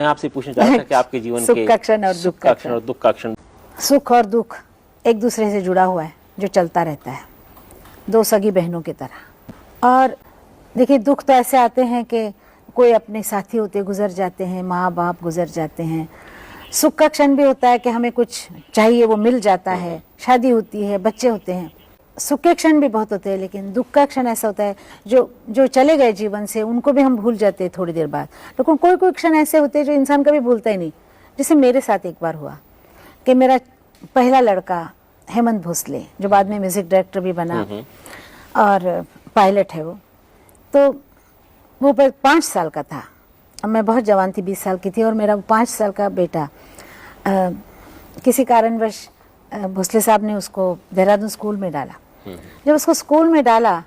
मैं आपसे पूछना चाहता था कि आपके जीवन सुख के का क्षण और दुख का क्षण। दुख का क्षण। सुख और दुख एक दूसरे से जुड़ा हुआ है, जो चलता रहता है, दो सगी बहनों की तरह। और देखिए, दुख तो ऐसे आते हैं कि कोई अपने साथी होते गुजर जाते हैं, माँ बाप गुजर जाते हैं। सुख का क्षण भी होता है कि हमें कुछ चाहिए वो मिल जाता है, शादी होती है, बच्चे होते हैं। सुख के क्षण भी बहुत होते हैं, लेकिन दुख का क्षण ऐसा होता है जो चले गए जीवन से, उनको भी हम भूल जाते हैं थोड़ी देर बाद। लेकिन कोई कोई क्षण ऐसे होते हैं जो इंसान कभी भूलता ही नहीं। जैसे मेरे साथ एक बार हुआ कि मेरा पहला लड़का हेमंत भोसले, जो बाद में म्यूजिक डायरेक्टर भी बना और पायलट है वो, तो वो 5 साल का था। मैं बहुत जवान थी, 20 साल की थी, और मेरा 5 साल का बेटा किसी कारणवश भोसले साहब ने उसको देहरादून स्कूल में डाला। जब उसको स्कूल में डाला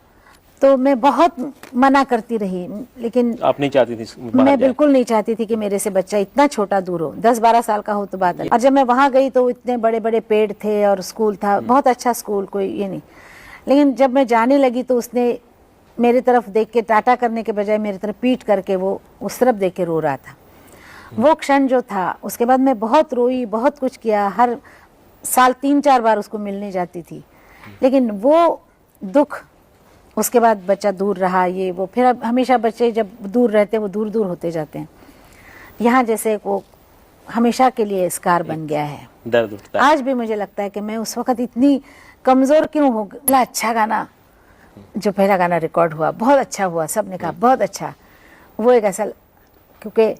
तो मैं बहुत मना करती रही, लेकिन आप नहीं चाहती थी मैं बिल्कुल नहीं चाहती थी कि मेरे से बच्चा इतना छोटा दूर हो। 10-12 साल का हो तो बात है। और जब मैं वहाँ गई तो इतने बड़े बड़े पेड़ थे और स्कूल था, बहुत अच्छा स्कूल, कोई ये नहीं। लेकिन जब मैं जाने लगी तो उसने मेरी तरफ देख के टाटा करने के बजाय मेरी तरफ पीट करके वो उस तरफ देख के रो रहा था। वो क्षण जो था, उसके बाद मैं बहुत रोई, बहुत कुछ किया, हर साल 3-4 बार उसको मिलने जाती थी। लेकिन वो दुख, उसके बाद बच्चा दूर रहा, ये वो, फिर अब हमेशा बच्चे जब दूर रहते हैं वो दूर दूर होते जाते हैं। यहाँ जैसे वो हमेशा के लिए स्कार बन गया है, दर्द उठता है। आज भी मुझे लगता है कि मैं उस वक्त इतनी कमजोर क्यों हो गई। अच्छा गाना, जो पहला गाना रिकॉर्ड हुआ, बहुत अच्छा हुआ, सबने कहा बहुत अच्छा। वो एक ऐसा, क्योंकि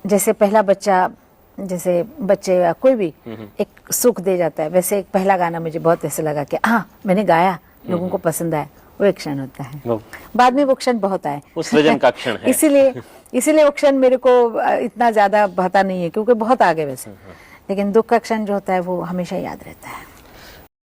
जैसे पहला बच्चा, जैसे बच्चे या कोई भी एक सुख दे जाता है, वैसे एक पहला गाना मुझे बहुत ऐसा लगा कि हाँ मैंने गाया, लोगों को पसंद आया। वो एक क्षण होता है, बाद में वो क्षण बहुत आए, वो सृजन का क्षण है। इसीलिए वो क्षण मेरे को इतना ज्यादा भाता नहीं है, क्योंकि बहुत आगे वैसे। लेकिन दुख का क्षण जो होता है वो हमेशा याद रहता है।